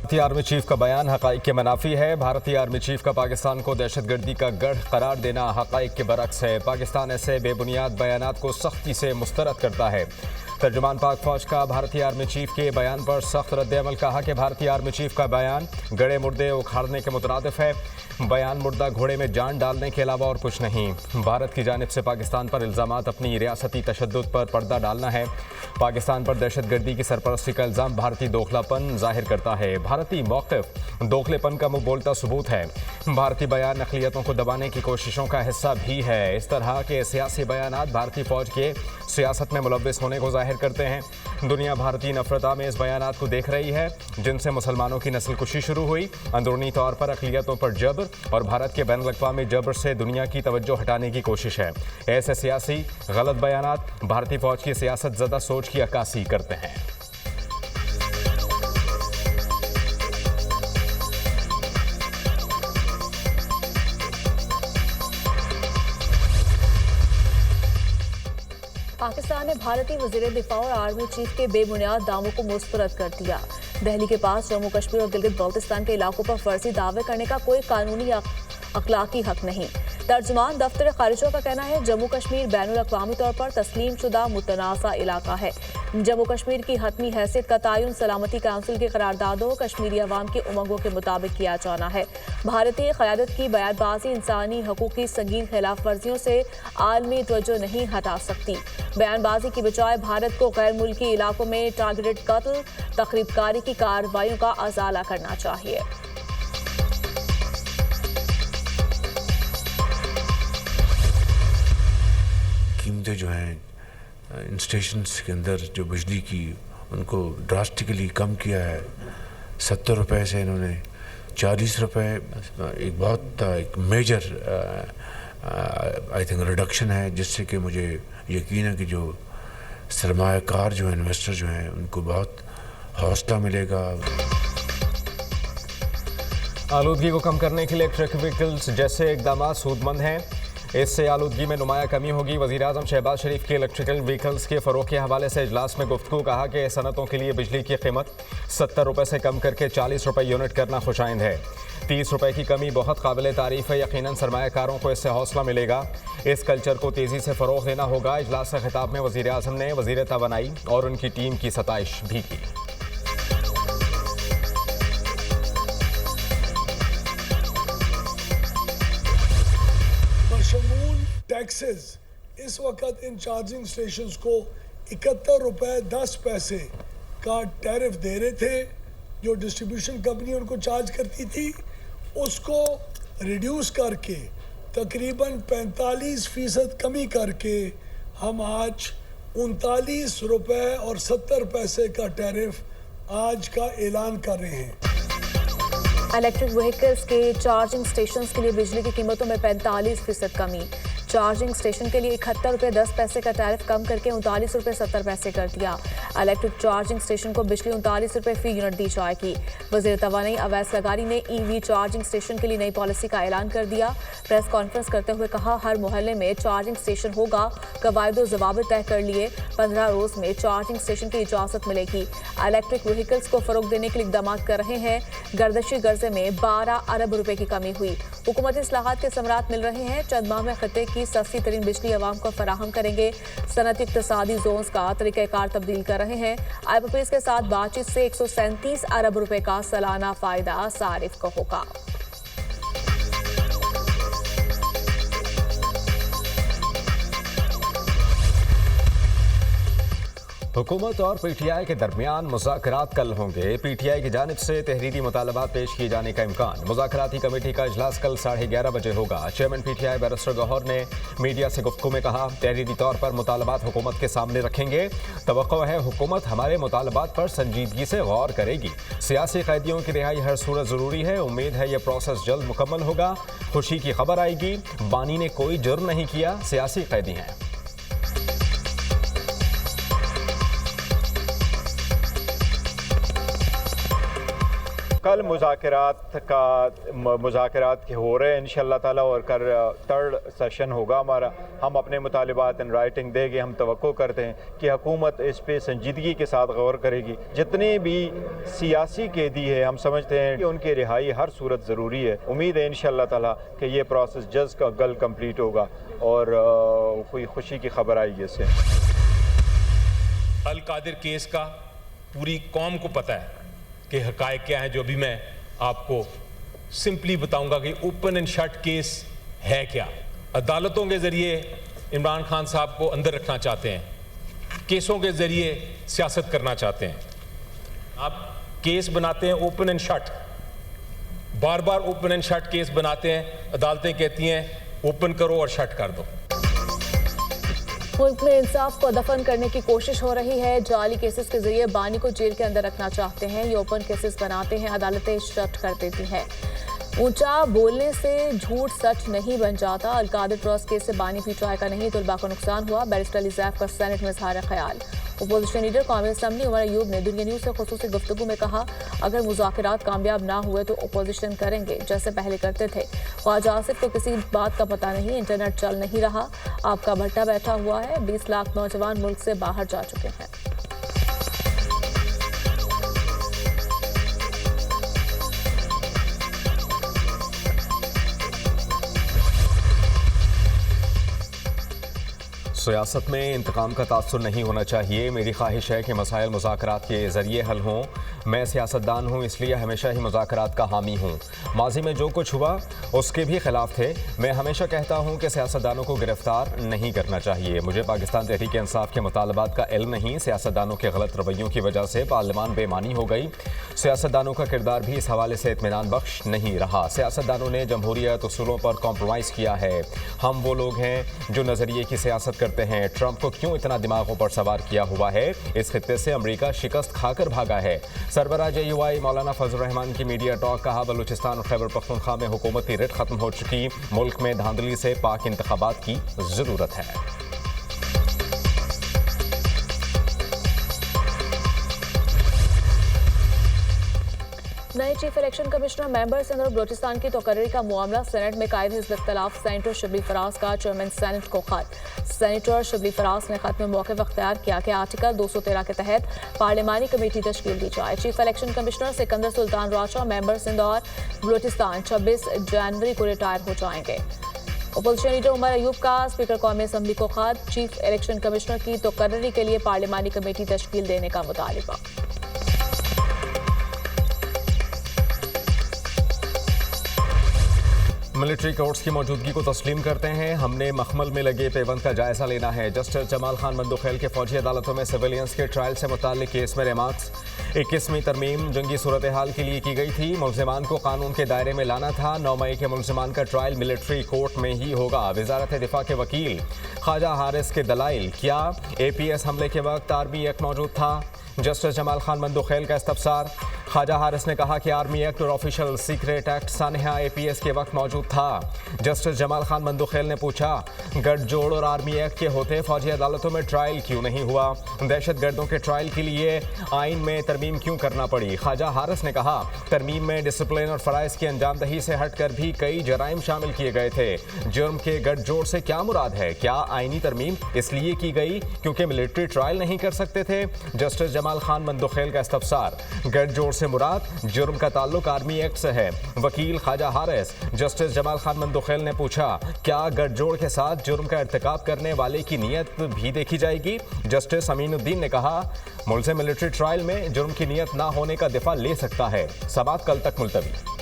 भारतीय army chief का बयान हक़ाइक़ के मनाफी है। भारतीय आर्मी चीफ का पाकिस्तान को दहशतगर्दी का गढ़ करार देना हक़ाइक़ के बरक्स है। पाकिस्तान ऐसे बेबुनियाद बयानात को सख्ती से मुस्तरद करता है। तर्जुमान पाक फौज का भारतीय आर्मी चीफ के बयान पर सख्त रद्द-ए-अमल। कहा कि भारतीय आर्मी चीफ का बयान गड़े मुर्दे उखाड़ने के मुतरादिफ है। बयान मुर्दा घोड़े में जान डालने के अलावा और कुछ नहीं। भारत की जानिब से पाकिस्तान पर इल्ज़ामात अपनी रियासती तशद्दुद पर पर्दा डालना है। पाकिस्तान पर दहशतगर्दी की सरपरस्ती का इल्ज़ाम भारतीय दोखलापन जाहिर करता है। भारतीय मौक़िफ़ दोखलेपन का मुँह बोलता सबूत है। भारतीय बयान अक़लियतों को दबाने की कोशिशों का हिस्सा भी है। इस तरह के सियासी बयानात भारतीय फ़ौज के सियासत में मुलव्विस होने को जाहिर करते हैं। दुनिया भारतीय नफरत आमेज़ बयानात को देख रही है, जिनसे मुसलमानों की नस्लकुशी शुरू हुई। अंदरूनी तौर पर अक़लियतों पर जबर और भारत के बैनुल-अक़वामी जबर से दुनिया की तवज्जो हटाने की कोशिश है। ऐसे सियासी गलत बयानात भारतीय फ़ौज की सियासत ज़दा सोच की अक्कासी करते हैं। पाकिस्तान ने भारतीय वज़ीर दिफा और आर्मी चीफ के बेबुनियाद दावों को मुस्तरद कर दिया। दिल्ली के पास जम्मू कश्मीर और गिलगित बल्तिस्तान के इलाकों पर फर्जी दावे करने का कोई कानूनी अखलाकी हक नहीं। तर्जुमान दफ्तर खारिजा का कहना है, जम्मू कश्मीर बैनुल-अक़वामी तौर पर तस्लीम शुदा मुतनाज़ा इलाका है। जम्मू कश्मीर की हतमी हैसियत का तयन सलामती काउंसिल की करारदादों कश्मीरी अवाम के उमंगों के मुताबिक किया जाना है। भारतीय क़यादत की बयानबाजी इंसानी हकूक़ की संगीन खिलाफ वर्जियों से आलमी तवज्जो नहीं हटा सकती। बयानबाजी की बजाय भारत को गैर मुल्की इलाकों में टारगेटेड कत्ल तखरीबकारी की कार्रवाइयों का अजाला करना चाहिए। कीमतें जो हैं इन स्टेशंस के अंदर जो बिजली की उनको ड्रास्टिकली कम किया है। 70 रुपये से इन्होंने 40 रुपये, एक बहुत एक मेजर आई थिंक रिडक्शन है, जिससे कि मुझे यकीन है कि जो सरमायाकार जो इन्वेस्टर जो हैं उनको बहुत हौसला मिलेगा। आलूदगी को कम करने के लिए इलेक्ट्रिक व्हीकल्स जैसे इक़दाम सूदमंद हैं। इससे आलूदगी में नुमाया कमी होगी। वज़ीर-ए-आज़म शहबाज शरीफ के इलेक्ट्रिकल व्हीकल्स के फ़रोग़ के हवाले से इजलास में गुफ्तगू। कहा कि सनतों के लिए बिजली की कीमत 70 रुपये से कम करके 40 रुपये यूनिट करना खुशाइंद है। 30 रुपये की कमी बहुत काबिल तारीफ़ है। यकीनन सरमायाकारों को इससे हौसला मिलेगा। इस कल्चर को तेज़ी से फ़रोग़ देना होगा। इजलास से खिताब में वज़ीर-ए-आज़म ने वज़ीर तवानाई और उनकी टीम की सताइश भी की। बशमूल टैक्सेस इस वक्त इन चार्जिंग स्टेशंस को 71 रुपये 10 पैसे का टैरिफ दे रहे थे। जो डिस्ट्रीब्यूशन कंपनी उनको चार्ज करती थी, उसको रिड्यूस करके तकरीबन 45% कमी करके हम आज 39 रुपये और 70 पैसे का टैरिफ आज का ऐलान कर रहे हैं। इलेक्ट्रिक व्हीकल्स के चार्जिंग स्टेशंस के लिए बिजली की कीमतों में 45% कमी। चार्जिंग स्टेशन के लिए 71 रुपये 10 पैसे का टैरिफ कम करके 39 रुपये 70 पैसे कर दिया। इलेक्ट्रिक चार्जिंग स्टेशन को बिजली 39 रुपये फी यूनिट दी जाएगी। वज़ीर तवानाई अवैस लगारी ने ईवी चार्जिंग स्टेशन के लिए नई पॉलिसी का ऐलान कर दिया। प्रेस कॉन्फ्रेंस करते हुए कहा, हर मोहल्ले में चार्जिंग स्टेशन होगा। कवायद ज़वाबित तय कर लिए। 15 रोज़ में चार्जिंग स्टेशन की इजाज़त मिलेगी। इलेक्ट्रिक व्हीकल्स को फ़रोग़ देने के लिए इक़दाम कर रहे हैं। गर्दिशी गर्जे में 12 अरब रुपए की कमी हुई। हुकूमती इस्लाहात के समरात मिल रहे हैं। चंद माह में खत्ते की सस्ती तरीन बिजली अवाम को फराहम करेंगे। सनती इक़्तिसादी जोन्स का तरीक़ाकार तब्दील कर रहे हैं। IPPs के साथ बातचीत से 137 अरब रुपए का सालाना फ़ायदा सारिफ को होगा। हुकूमत और PTI के दरमियान मुज़ाकरात कल होंगे। PTI की जानिब से तहरीरी मुतालबात पेश किए जाने का इम्कान। मुज़ाकराती कमेटी का इजलास कल 11:30 बजे होगा। चेयरमैन PTI बैरिस्टर गौहर ने मीडिया से गुफ्तगू में कहा, तहरीरी तौर पर मुतालबात हुकूमत के सामने रखेंगे। तवक्को है हुकूमत हमारे मुतालबात पर संजीदगी से गौर करेगी। सियासी कैदियों की रिहाई हर सूरत ज़रूरी है। उम्मीद है यह प्रोसेस जल्द मुकम्मल होगा। खुशी की खबर आएगी। बानी ने कोई जुर्म नहीं किया, सियासी कैदी हैं। कल मुज़ाकरात के हो रहे हैं इंशाअल्लाह ताला, और कल 3rd सेशन होगा हमारा। हम अपने मुतालिबात इन राइटिंग देंगे। हम तवक्को करते हैं कि हुकूमत इस पे संजीदगी के साथ गौर करेगी। जितने भी सियासी कैदी है हम समझते हैं कि उनकी रिहाई हर सूरत ज़रूरी है। उम्मीद है इंशाअल्लाह ताला कि ये प्रोसेस जल्द का कल कंप्लीट होगा और कोई खुशी की खबर आएगी इससे। अल कादिर केस का पूरी कौम को पता है कि हकायक क्या है। जो भी मैं आपको सिंपली बताऊंगा कि ओपन एंड शट केस है क्या। अदालतों के ज़रिए इमरान खान साहब को अंदर रखना चाहते हैं, केसों के ज़रिए सियासत करना चाहते हैं। आप केस बनाते हैं open and shut, bar bar open and shut case बनाते हैं। अदालतें कहती हैं ओपन करो और शट कर दो। मुल्क में इंसाफ को दफन करने की कोशिश हो रही है। जाली केसेस के जरिए बानी को जेल के अंदर रखना चाहते हैं। ये ओपन केसेस बनाते हैं, अदालतें शट कर देती हैं। ऊंचा बोलने से झूठ सच नहीं बन जाता। अल कादिर ट्रस्ट केस से बानी पीटीआई का नहीं, तलबा को नुकसान हुआ। बैरिस्टर अली ज़ैफ का सेनेट में इज़हार ख्याल। अपोजिशन लीडर कौमी असम्बली उमर अयूब ने दुनिया न्यूज़ से खुसूसी गुफ्तगू में कहा, अगर मुज़ाकरात कामयाब ना हुए तो अपोजिशन करेंगे जैसे पहले करते थे। ख्वाजा आसिफ को किसी बात का पता नहीं, इंटरनेट चल नहीं रहा, आपका भट्टा बैठा हुआ है। 20 लाख नौजवान मुल्क से बाहर जा चुके हैं। सियासत में इंतकाम का तासुर नहीं होना चाहिए। मेरी ख्वाहिश है कि मसाइल मुज़ाकरात के ज़रिए हल हों। मैं सियासतदान हूँ, इसलिए हमेशा ही मुज़ाकरात का हामी हूँ। माजी में जो कुछ हुआ उसके भी ख़िलाफ़ थे। मैं हमेशा कहता हूँ कि सियासतदानों को गिरफ्तार नहीं करना चाहिए। मुझे पाकिस्तान तहरीक इंसाफ के मुतालबात का इल्म नहीं। सियासतदानों के गलत रवैयों की वजह से पार्लियामान बेमानी हो गई। सियासतदानों का किरदार भी इस हवाले से इत्मीनान बख्श नहीं रहा। सियासतदानों ने जमहूरियत उसूलों पर कॉम्प्रोमाइज़ किया है। हम वो लोग हैं जो नज़रिए की सियासत करते हैं। ट्रंप को क्यों इतना दिमागों पर सवार किया हुआ है? इस खित्ते से अमेरिका शिकस्त खाकर भागा है। सरबराह JUI मौलाना फजल रहमान की मीडिया टॉक। कहा, बलूचिस्तान और खैबर पख्तूनख्वा में हुकूमती रिट खत्म हो चुकी। मुल्क में धांधली से पाक इंतखाबात की जरूरत है। नए चीफ इलेक्शन कमिश्नर मेंबर्स और बलूचिस्तान की तकर्री का मामला सेनेट में कायद हिज़्ब इख्तिलाफ सेनेटर शबली फराज का चेयरमैन सेनेट को खत। सेनेटर शबली फराज ने खत में मौक़िफ़ अख्तियार किया कि आर्टिकल 213 के तहत पार्लिमानी कमेटी तश्कील दी जाए। Chief election commissioner Sikandar Sultan Raja member Sindh और बलूचिस्तान 26 जनवरी को रिटायर हो जाएंगे। अपोजिशन लीडर उमर अयूब का स्पीकर कौमी असम्बली को खत। चीफ इलेक्शन कमिश्नर की तकर्री के लिए पार्लिमानी कमेटी तश्कील देने का मुतालिबा। मिलिट्री कोर्ट्स की मौजूदगी को तस्लीम करते हैं। हमने मखमल में लगे पेबंद का जायजा लेना है। जस्टिस जमाल खान मंदुखेल के फौजी अदालतों में सिविलियंस के ट्रायल से मुताल्लिक केस में रिमार्क्स। 21वीं तरमीम जंगी सूरत हाल के लिए की गई थी। मुल्ज़िमान को कानून के दायरे में लाना था। 9 मई के मुल्ज़िमान का ट्रायल मिलिट्री कोर्ट में ही होगा। वजारत दिफा के वकील ख्वाजा हारिस के दलाइल। क्या APS हमले के वक्त आर्मी एक्ट मौजूद था? जस्टिस जमाल खान मंदुखेल का इस्तफसार। ख्वाजा हारिस ने कहा कि आर्मी एक्ट और ऑफिशियल सीक्रेट एक्ट सानहा APS के वक्त मौजूद था। जस्टिस जमाल खान मंदुखेल ने पूछा, गठजोड़ और आर्मी एक्ट के होते फौजी अदालतों में ट्रायल क्यों नहीं हुआ? दहशत गर्दों के ट्रायल के लिए आइन में तरमीम क्यों करना पड़ी? ख्वाजा हारिस ने कहा, तरमीम में डिसिप्लिन और फ़राइज़ की अंजामदही से हटकर भी कई जराइम शामिल किए गए थे। जुर्म के गठजोड़ से क्या मुराद है? क्या आइनी तरमीम इसलिए की गई क्योंकि मिलिट्री ट्रायल नहीं कर सकते थे? जस्टिस जमाल खान मंदुखेल का इस्तफसार। गठजोड़ से मुराद जुर्म का ताल्लुक आर्मी एक्ट से है। वकील ख्वाजा हारिस। जस्टिस जमाल खान मंदुखेल ने पूछा, क्या गठजोड़ के साथ जुर्म का इर्तिकाब करने वाले की नीयत भी देखी जाएगी? जस्टिस अमीनुद्दीन ने कहा, मुल्ज़िम मिलिट्री ट्रायल में जुर्म की नीयत ना होने का दिफा ले सकता है। समाअत कल तक मुलतवी।